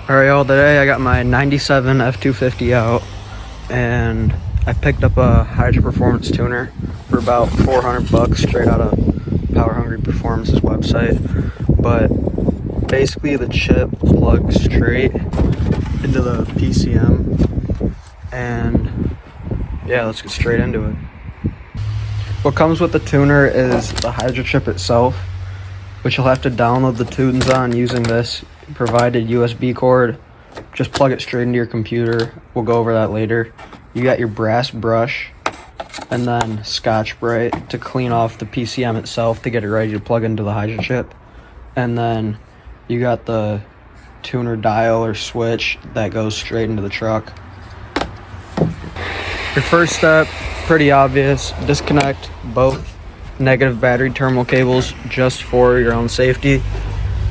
Alright y'all, today I got my 97 F250 out and I picked up a Hydra Performance tuner for about 400 bucks straight out of Power Hungry Performance's website. But basically the chip plugs straight into the PCM and yeah, let's get straight into it. What comes with the tuner is the Hydra chip itself, which you'll have to download the tunes on using this provided USB cord. Just plug it straight into your computer. We'll go over that later. You got your brass brush and then Scotch-Brite to clean off the PCM itself to get it ready to plug into the Hydra chip. And then you got the tuner dial or switch that goes straight into the truck. Your first step, pretty obvious, disconnect both negative battery terminal cables just for your own safety.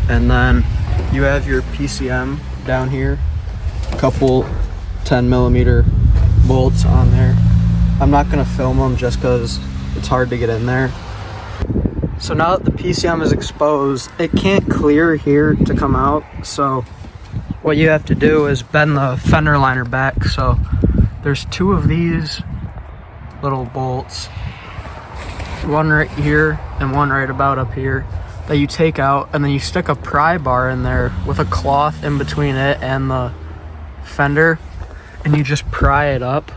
And then you have your PCM down here, a couple 10mm bolts on there. I'm not going to film them just because it's hard to get in there. So now that the PCM is exposed, it can't clear here to come out. So what you have to do is bend the fender liner back. So there's two of these little bolts, one right here and one right about up here, that you take out, and then you stick a pry bar in there with a cloth in between it and the fender, and you just pry it up.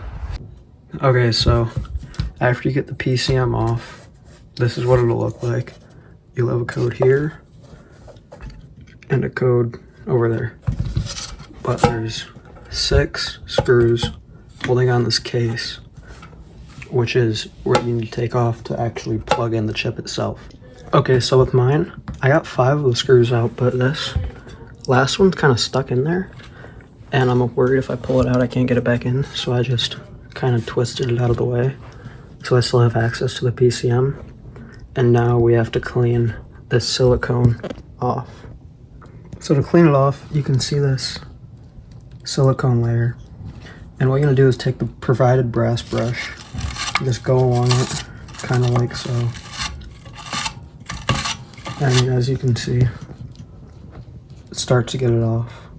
Okay, so after you get the PCM off, this is what it'll look like. You'll have a code here and a code over there, but there's 6 screws holding on this case, which is where you need to take off to actually plug in the chip itself. Okay, so with mine, I got 5 of the screws out, but this last one's kind of stuck in there, and I'm worried if I pull it out, I can't get it back in, so I just kind of twisted it out of the way, so I still have access to the PCM. And now we have to clean this silicone off. So to clean it off, you can see this silicone layer, and what you're gonna do is take the provided brass brush, just go along it, kind of like so. And as you can see, start to get it off.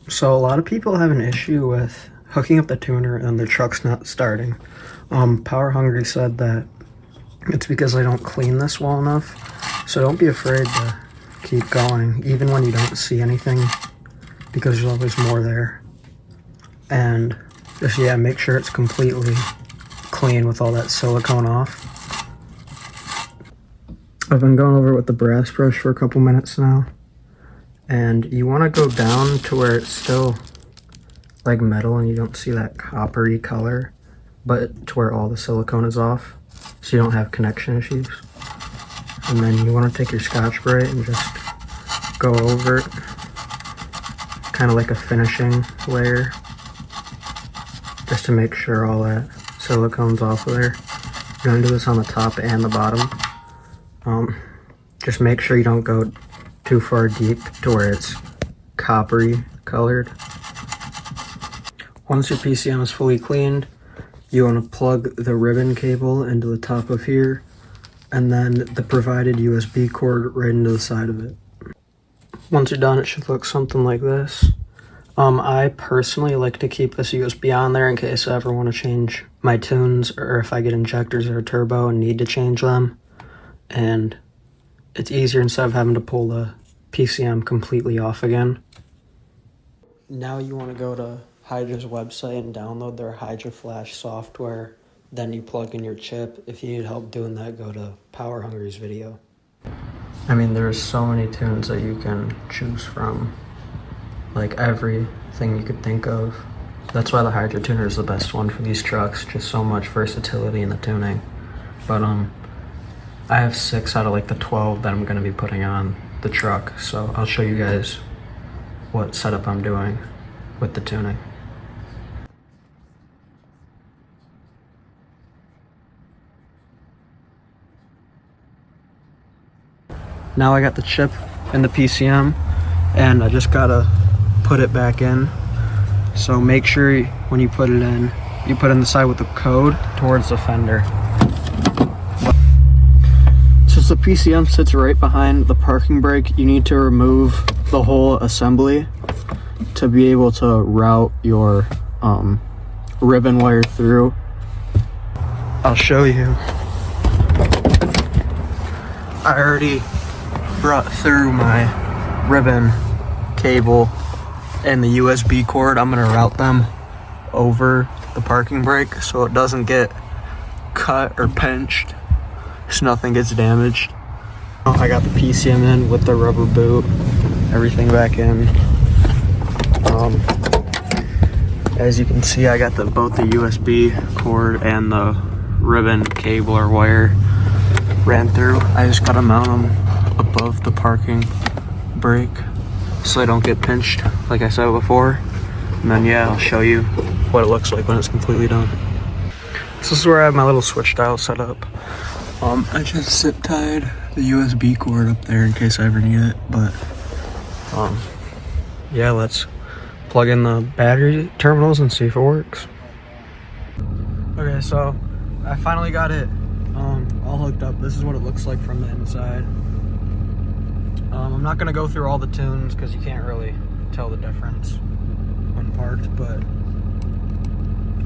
So a lot of people have an issue with hooking up the tuner and their truck's not starting. Power Hungry said that it's because they don't clean this well enough. So don't be afraid to keep going, even when you don't see anything, because there's always more there. And just, yeah, make sure it's completely clean with all that silicone off. I've been going over it with the brass brush for a couple minutes now, and you want to go down to where it's still like metal and you don't see that coppery color, but to where all the silicone is off, so you don't have connection issues. And then you want to take your Scotch-Brite and just go over it, kind of like a finishing layer, just to make sure all that silicone's off of there. You're going to do this on the top and the bottom. Just make sure you don't go too far deep to where it's coppery colored. Once your PCM is fully cleaned, you want to plug the ribbon cable into the top of here, and then the provided USB cord right into the side of it. Once you're done, it should look something like this. I personally like to keep this USB on there in case I ever want to change my tunes, or if I get injectors or a turbo and need to change them. And it's easier instead of having to pull the PCM completely off again. Now you want to go to Hydra's website and download their Hydra Flash software. Then you plug in your chip. If you need help doing that, go to Power Hungry's video. I mean, there's so many tunes that you can choose from. Like everything you could think of. That's why the Hydra tuner is the best one for these trucks. Just so much versatility in the tuning. But I have 6 out of like the 12 that I'm going to be putting on the truck, so I'll show you guys what setup I'm doing with the tuning. Now I got the chip in the PCM, and I just gotta put it back in. So make sure when you put it in, you put it in the side with the code towards the fender. Since the PCM sits right behind the parking brake, you need to remove the whole assembly to be able to route your ribbon wire through. I'll show you. I already brought through my ribbon cable and the USB cord. I'm gonna route them over the parking brake so it doesn't get cut or pinched, so nothing gets damaged. I got the PCM in with the rubber boot, everything back in. As you can see, I got both the USB cord and the ribbon cable or wire ran through. I just gotta mount them above the parking brake so they don't get pinched, like I said before. And then yeah, I'll show you what it looks like when it's completely done. So this is where I have my little switch dial set up. I just zip tied the USB cord up there in case I ever need it, but yeah, let's plug in the battery terminals and see if it works. Okay, so I finally got it all hooked up. This is what it looks like from the inside. I'm not gonna go through all the tunes because you can't really tell the difference when parked, but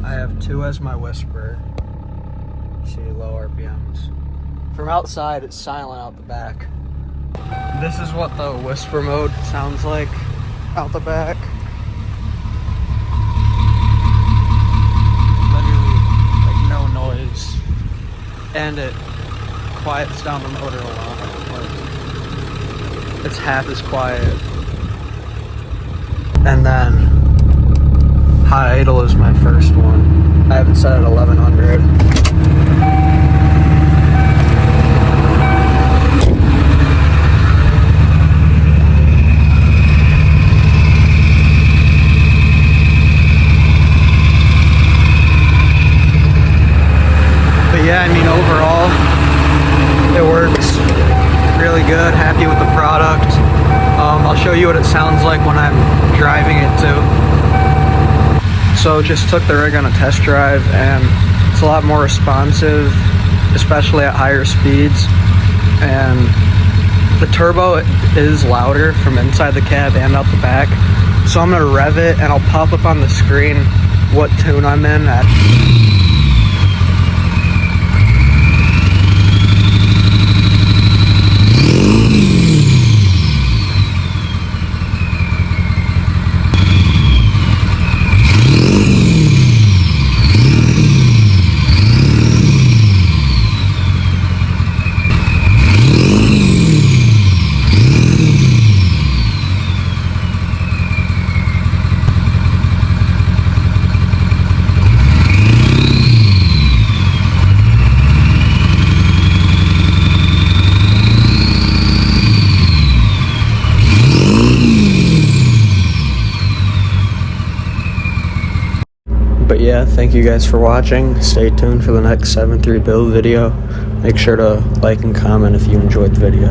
I have 2 as my whisper. See, low RPMs. From outside, it's silent out the back. This is what the whisper mode sounds like out the back. Literally, like no noise. And it quiets down the motor a lot. Like, it's half as quiet. And then high idle is my first one. I have it set at 1100. But yeah, I mean, overall, it works really good. Happy with the product. I'll show you what it sounds like when I'm driving it too. So just took the rig on a test drive, and it's a lot more responsive, especially at higher speeds. And the turbo is louder from inside the cab and out the back. So I'm gonna rev it and I'll pop up on the screen what tune I'm in at. But yeah, thank you guys for watching. Stay tuned for the next 7.3 build video. Make sure to like and comment if you enjoyed the video.